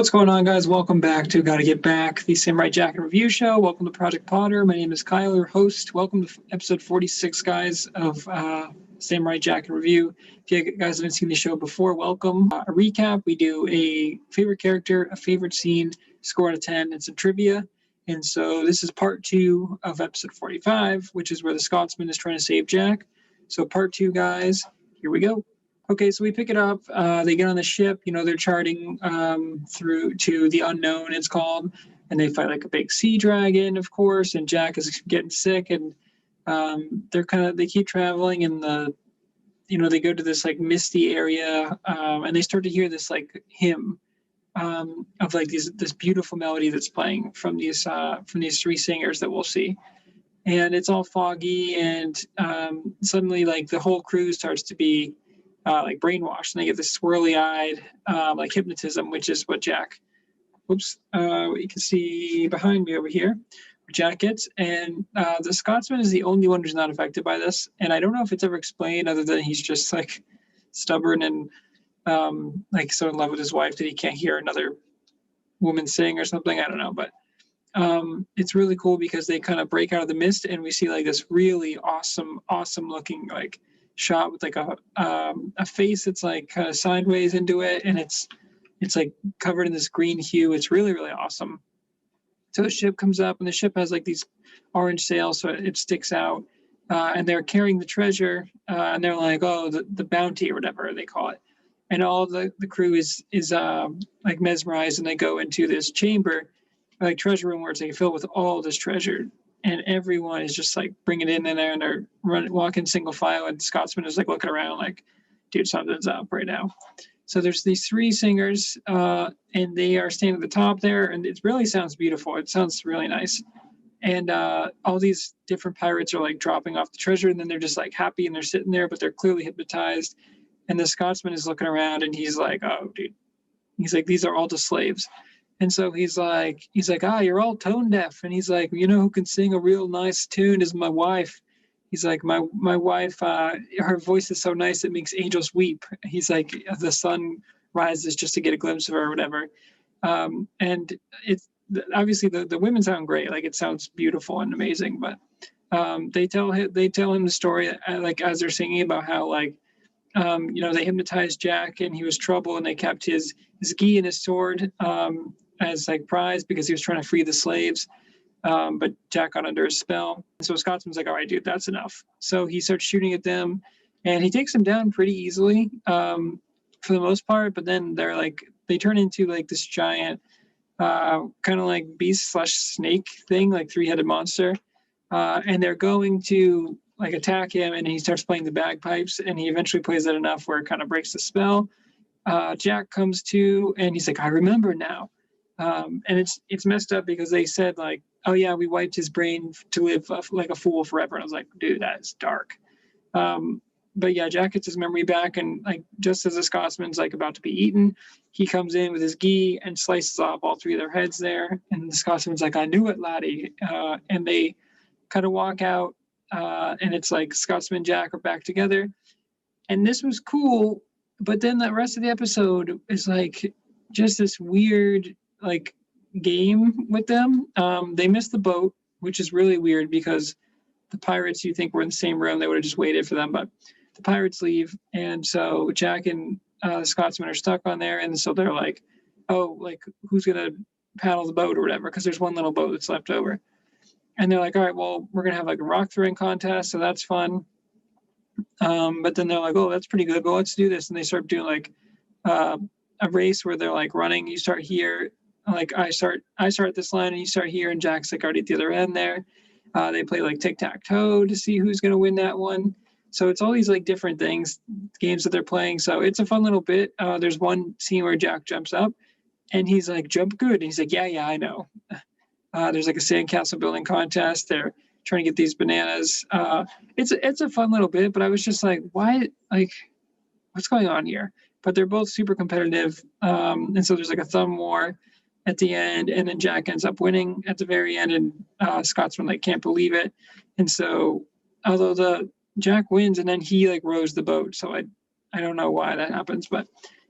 What's going on, guys? Welcome back to Gotta Get Back, the Samurai Jack and Review Show. Welcome to Project Potter. My name is Kyle, your host. Welcome to episode 46, guys, of Samurai Jack and Review. If you guys haven't seen the show before, welcome. A recap, we do a favorite character, a favorite scene, score out of 10, and some trivia. And so this is part 2 of episode 45, which is where the Scotsman is trying to save Jack. So part 2, guys, here we go. Okay, so we pick it up. They get on the ship. They're charting through to the unknown, it's called, and they fight like a big sea dragon, of course. And Jack is getting sick, and they keep traveling, and they go to this like misty area, and they start to hear this like hymn of like this beautiful melody that's playing from these three singers that we'll see. And it's all foggy, and suddenly like the whole crew starts to be like brainwashed, and they get this swirly-eyed like hypnotism, which is what Jack, what you can see behind me over here, where Jack gets. And the Scotsman is the only one who's not affected by this, and I don't know if it's ever explained other than he's just like stubborn and like so in love with his wife that he can't hear another woman sing or something. I don't know, but it's really cool because they kind of break out of the mist, and we see like this really awesome looking like shot with like a face that's like kind of sideways into it, and it's like covered in this green hue. It's really awesome. So the ship comes up, and the ship has like these orange sails, so it sticks out, and they're carrying the treasure, and they're like, oh, the bounty or whatever they call it. And all the crew is like mesmerized, and they go into this chamber, like treasure room, where it's like filled with all this treasure. And everyone is just like bringing it in there, and they're walking single file. And Scotsman is like looking around like, dude, something's up right now. So there's these three singers, and they are standing at the top there, and it really sounds beautiful. It sounds really nice. And all these different pirates are like dropping off the treasure, and then they're just like happy, and they're sitting there, but they're clearly hypnotized. And the Scotsman is looking around, and he's like, oh, dude. He's like, these are all just slaves. And so he's like, you're all tone deaf. And he's like, who can sing a real nice tune is my wife. He's like, my wife, her voice is so nice it makes angels weep. He's like, the sun rises just to get a glimpse of her or whatever. And it's obviously the women sound great. Like it sounds beautiful and amazing. But they tell him the story like as they're singing about how like, they hypnotized Jack and he was trouble, and they kept his gi and his sword as like prize because he was trying to free the slaves. But Jack got under a spell. And so Scotsman's like, all right, dude, that's enough. So he starts shooting at them, and he takes them down pretty easily for the most part. But then they turn into like this giant kind of like beast/snake thing, like three-headed monster. And they're going to like attack him, and he starts playing the bagpipes, and he eventually plays it enough where it kind of breaks the spell. Jack comes to, and he's like, I remember now. And it's messed up because they said like, oh yeah, we wiped his brain to live like a fool forever. And I was like, dude, that is dark. But yeah, Jack gets his memory back, and like just as the Scotsman's like about to be eaten, he comes in with his gi and slices off all three of their heads there. And the Scotsman's like, I knew it, laddie. And they kind of walk out, and it's like Scotsman and Jack are back together. And this was cool, but then the rest of the episode is like just this weird like game with them. They missed the boat, which is really weird because the pirates, you think were in the same room, they would have just waited for them, but the pirates leave, and so Jack and the Scotsman are stuck on there, and so they're like, oh, like who's gonna paddle the boat or whatever, because there's one little boat that's left over. And they're like, all right, well, we're gonna have like a rock throwing contest, so that's fun. But then they're like, oh, that's pretty good, well, let's do this. And they start doing like a race where they're like running. You start here, like I start at this line, and you start here, and Jack's like already at the other end there. They play like tic-tac-toe to see who's going to win that one. So it's all these like different games that they're playing. So it's a fun little bit. There's one scene where Jack jumps up, and he's like, jump good. And he's like, yeah, I know. There's like a sandcastle building contest. They're trying to get these bananas. It's a fun little bit, but I was just like, why? Like, what's going on here? But they're both super competitive. And so there's like a thumb war at the end, and then Jack ends up winning at the very end, and Scotsman like can't believe it. And so although the Jack wins, and then he like rows the boat. So I don't know why that happens, but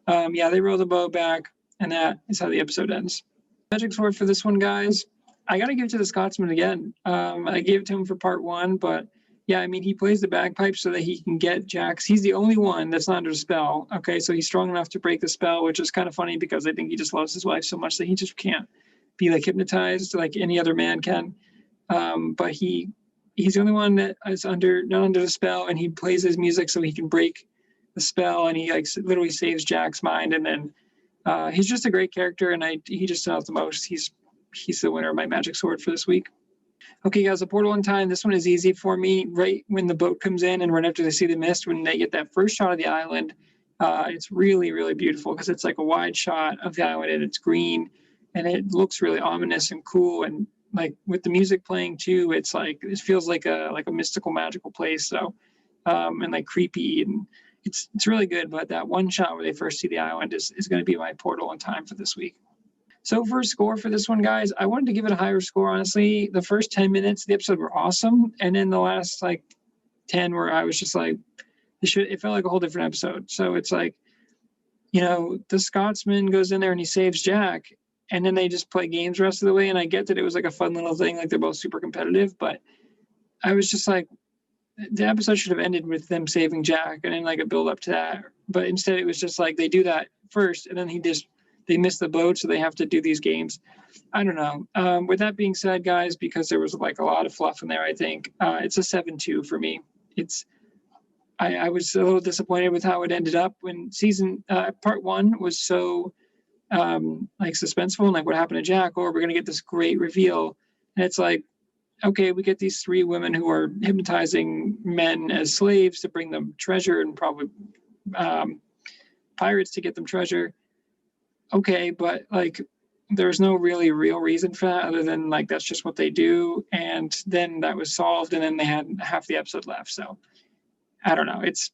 yeah, they row the boat back, And that is how the episode ends. Magic sword for this one, guys. I got to give it to the Scotsman again. I gave it to him for part 1, but yeah, I mean, he plays the bagpipes so that he can get Jax. He's the only one that's not under a spell. Okay, so he's strong enough to break the spell, which is kind of funny because I think he just loves his wife so much that he just can't be like hypnotized like any other man can. But he's the only one that is not under the spell, and he plays his music so he can break the spell, and he like literally saves Jack's mind. And then he's just a great character, and he just stood out the most. He's the winner of my magic sword for this week. Okay, guys, a portal in time. This one is easy for me. Right when the boat comes in and right after they see the mist, when they get that first shot of the island, it's really, really beautiful because it's like a wide shot of the island and it's green and it looks really ominous and cool. And like with the music playing too, it's like it feels like a mystical, magical place. So and like creepy, and it's really good. But that one shot where they first see the island is going to be my portal in time for this week. So for a score for this one, guys, I wanted to give it a higher score, honestly. The first 10 minutes of the episode were awesome. And then the last, 10 where I was just like, it felt like a whole different episode. So it's like, the Scotsman goes in there and he saves Jack. And then they just play games the rest of the way. And I get that it was like a fun little thing. Like they're both super competitive. But I was just like, the episode should have ended with them saving Jack and then like a build up to that. But instead it was just like they do that first and then they miss the boat, so they have to do these games. I don't know. With that being said, guys, because there was like a lot of fluff in there, I think it's a 7-2 for me. I was a little disappointed with how it ended up when part 1 was so suspenseful and like what happened to Jack, or we're gonna get this great reveal, and it's like, okay, we get these 3 women who are hypnotizing men as slaves to bring them treasure and probably pirates to get them treasure. Okay, but like there's no really real reason for that other than like that's just what they do. And then that was solved, and then they had half the episode left. So I don't know. It's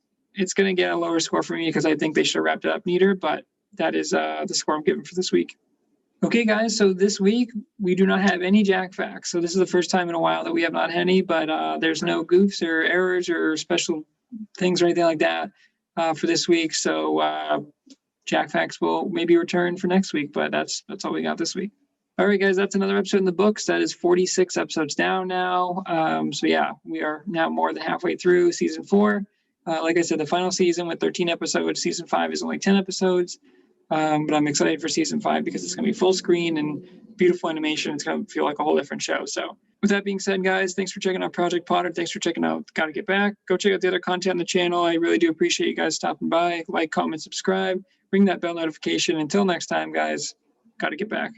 going to get a lower score for me because I think they should have wrapped it up neater, but that is the score I'm giving for this week. Okay, guys, so this week we do not have any Jack facts. So this is the first time in a while that we have not had any, but there's no goofs or errors or special things or anything like that for this week. So Jack facts will maybe return for next week, but that's all we got this week. All right, guys, that's another episode in the books. That is 46 episodes down now. So yeah, we are now more than halfway through season 4. Like I said, the final season with 13 episodes. Season 5 is only 10 episodes. But I'm excited for season 5 because it's going to be full screen and beautiful animation. It's going to feel like a whole different show. So with that being said, guys, thanks for checking out Project Potter. Thanks for checking out Gotta Get Back. Go check out the other content on the channel. I really do appreciate you guys stopping by. Like, comment, subscribe, ring that bell notification. Until next time, guys, gotta get back.